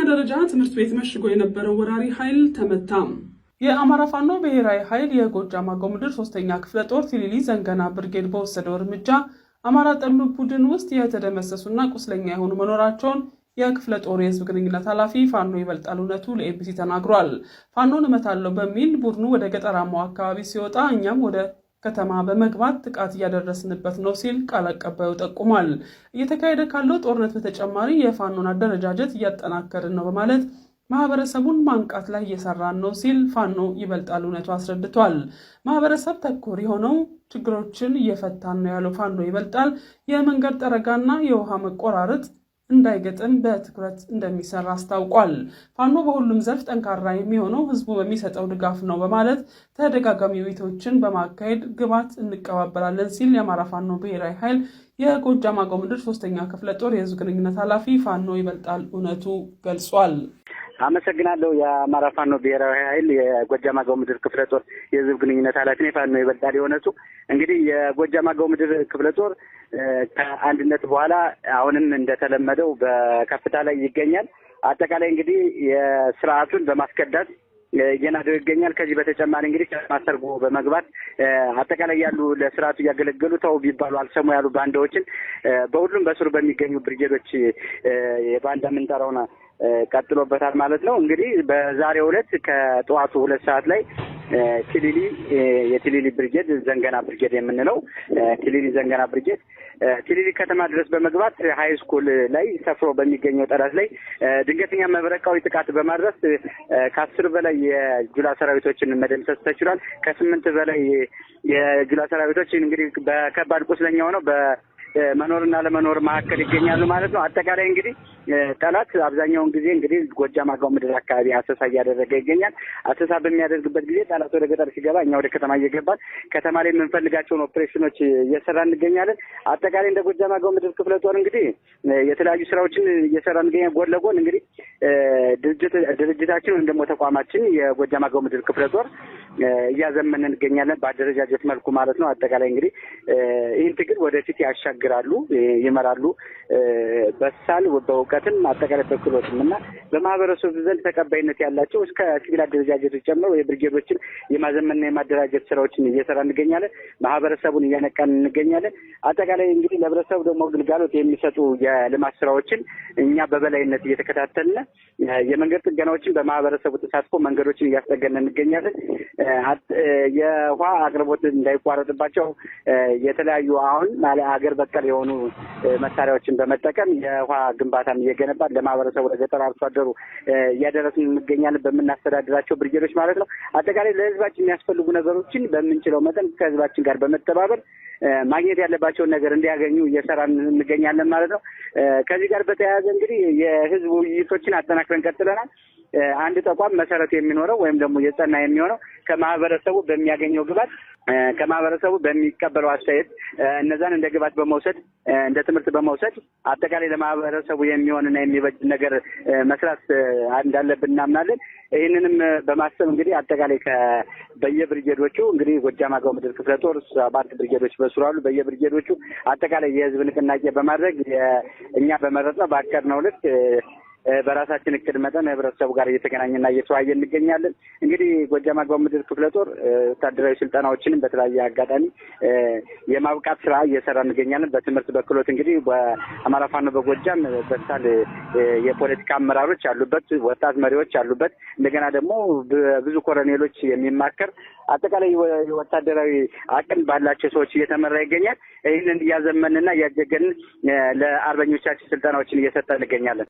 ደረጃ ትምህርት ቤት መሽጎ የነበረው ወራሪ ኃይል ተመታ። የአማራ ፋኖ ብሔራዊ ኃይል የጎጃም አገው ምድር 3ኛ ክፍለ ጦር ቲሊሊ ዘንገና ብርጌድ በወሰደው እርምጃ አማራ ጠሉ ቡድን ውስጥ የተደመሰሱና ቁስለኛ የሆኑ መኖራቸውን የክፍለ ጦር የህዝብ ግንኙነት ኃላፊ ፋኖ ይበልጣል እውነቱ ለኤቢሲ ተናግሯል። ፋኖን እመታለሁ በሚል ቡድኑ ወደ ገጠራማው አካባቢ ሲወጣ እኛም ወደ ከተማ በመግባት ጥቃት እያደረስንበት ነው ሲል ቃል አቀባዩ ጠቁሟል። እየተካሄደ ካለው ጦርነት በተጨማሪ የፋኖን አደረጃጀት እያጠናከርን ነው በማለት ማህበረሰቡን ማንቃት ላይ እየሰራን ነው ሲል ፋኖ ይበልጣል እውነቱ አስረድቷል። ማህበረሰብ ተኮር የሆነው ችግሮችን እየፈታን ነው ያለው ፋኖ ይበልጣል የመንገድ ጠረጋና የውሃ መቆራረጥ እንዳይገጥም በትኩረት እንደሚሰራ አስታውቋል። ፋኖ በሁሉም ዘርፍ ጠንካራ የሚሆነው ህዝቡ በሚሰጠው ድጋፍ ነው በማለት ተደጋጋሚ ውይይቶችን በማካሄድ ግባት እንቀባበላለን ሲል የአማራ ፋኖ ብሔራዊ ኃይል የጎጃም አገው ምድር 3ኛ ክፍለ ጦር የህዝብ ግንኙነት ኃላፊ ፋኖ ይበልጣል እውነቱ ገልጿል። አመሰግናለሁ። የአማራ ፋኖ ብሔራዊ ኃይል የጎጃም አገው ምድር ክፍለ ጦር የህዝብ ግንኙነት ኃላፊ ነኝ። ፋኖ ይበልጣል እውነቱ። እንግዲህ የጎጃም አገው ምድር ክፍለ ጦር ከአንድነት በኋላ አሁንም እንደተለመደው በከፍታ ላይ ይገኛል። አጠቃላይ እንግዲህ የስርዓቱን በማስከዳት እየናደው ይገኛል። ከዚህ በተጨማሪ እንግዲህ ማሰርጎ በመግባት አጠቃላይ ያሉ ለስርዓቱ እያገለገሉ ተው ቢባሉ አልሰሙ ያሉ ባንዳዎችን በሁሉም በስሩ በሚገኙ ብርጌዶች የባንዳ ምንጠራውና ቀጥሎበታል ማለት ነው። እንግዲህ በዛሬው ዕለት ከጠዋቱ 2 ሰዓት ላይ የቲሊሊ ብርጌድ ዘንገና ብርጌድ የምንለው ቲሊሊ ዘንገና ብርጌድ ቲሊሊ ከተማ ድረስ በመግባት ሃይ ስኩል ላይ ሰፍሮ በሚገኘው ጠላት ላይ ድንገተኛ መብረቃዊ ጥቃት በማድረስ ከ10 በላይ የጁላ ሰራዊቶችን መደምሰስ ተችሏል። ከ8 በላይ የጁላ ሰራዊቶች እንግዲህ በከባድ ቁስለኛ ሆነው በመኖርና ለመኖር መካከል ይገኛሉ ማለት ነው። አጠቃላይ እንግዲህ ጠላት አብዛኛውን ጊዜ እንግዲህ ጎጃም አገው ምድር አካባቢ አሰሳ እያደረገ ይገኛል። አሰሳ በሚያደርግበት ጊዜ ጠላት ወደ ገጠር ሲገባ እኛ ወደ ከተማ እየገባን ከተማ ላይ የምንፈልጋቸውን ኦፕሬሽኖች እየሰራ እንገኛለን። አጠቃላይ እንደ ጎጃም አገው ምድር ክፍለ ጦር እንግዲህ የተለያዩ ስራዎችን እየሰራ እንገኛለን። ጎን ለጎን እንግዲህ ድርጅታችን ወይም ደግሞ ተቋማችን የጎጃም አገው ምድር ክፍለ ጦር እያዘመን እንገኛለን በአደረጃጀት መልኩ ማለት ነው። አጠቃላይ እንግዲህ ይህን ትግል ወደፊት ያሻግራሉ፣ ይመራሉ በሳል በእውቀትም አጠቃላይ በክሎትም እና በማህበረሰቡ ዘንድ ተቀባይነት ያላቸው እስከ ሲቪል አደረጃጀቶች ጨምሮ የብርጌዶችን የማዘመንና የማደራጀት ስራዎችን እየሰራ እንገኛለን። ማህበረሰቡን እያነቃን እንገኛለን። አጠቃላይ እንግዲህ ለህብረተሰቡ ደግሞ ግልጋሎት የሚሰጡ የልማት ስራዎችን እኛ በበላይነት እየተከታተልን የመንገድ ጥገናዎችን በማህበረሰቡ ተሳትፎ መንገዶችን እያስጠገንን እንገኛለን። የውሃ አቅርቦት እንዳይቋረጥባቸው የተለያዩ አሁን ሀገር በቀል የሆኑ መሳሪያዎችን በመጠቀም የውሃ ግንባታን እየገነባን ለማህበረሰቡ ለገጠር አርሶ አደሩ እያደረስን እንገኛለን በምናስተዳድራቸው ብርጌዶች ማለት ነው። አጠቃላይ ለህዝባችን የሚያስፈልጉ ነገሮችን በምንችለው መጠን ከህዝባችን ጋር በመተባበር ማግኘት ያለባቸውን ነገር እንዲያገኙ እየሰራን እንገኛለን ማለት ነው። ከዚህ ጋር በተያያዘ እንግዲህ የህዝብ ውይይቶችን አጠናክረን ቀጥለናል። አንድ ተቋም መሰረት የሚኖረው ወይም ደግሞ የጸና የሚሆነው ከማህበረሰቡ በሚያገኘው ግባት ከማህበረሰቡ በሚቀበለው አስተያየት እነዛን እንደ ግባት በመውሰድ እንደ ትምህርት በመውሰድ አጠቃላይ ለማህበረሰቡ የሚሆንና የሚበጅ ነገር መስራት እንዳለብን እናምናለን። ይህንንም በማሰብ እንግዲህ አጠቃላይ በየብርጌዶቹ እንግዲህ ጎጃም አገው ምድር ክፍለ ጦር 7 ብርጌዶች በስሩ አሉ። በየብርጌዶቹ አጠቃላይ የህዝብ ንቅናቄ በማድረግ እኛ በመረጥነው ባቀድነው ልክ በራሳችን እቅድ መጠን ህብረተሰቡ ጋር እየተገናኘና እየተወያየ እንገኛለን። እንግዲህ ጎጃም አገው ምድር ክፍለ ጦር ወታደራዊ ስልጠናዎችንም በተለያየ አጋጣሚ የማብቃት ስራ እየሰራ እንገኛለን። በትምህርት በክሎት እንግዲህ በአማራ ፋኖ በጎጃም በሳል የፖለቲካ አመራሮች አሉበት፣ ወጣት መሪዎች አሉበት። እንደገና ደግሞ ብዙ ኮሎኔሎች የሚማከር አጠቃላይ ወታደራዊ አቅም ባላቸው ሰዎች እየተመራ ይገኛል። ይህንን እያዘመንና እያጀገንን ለአርበኞቻችን ስልጠናዎችን እየሰጠን እንገኛለን።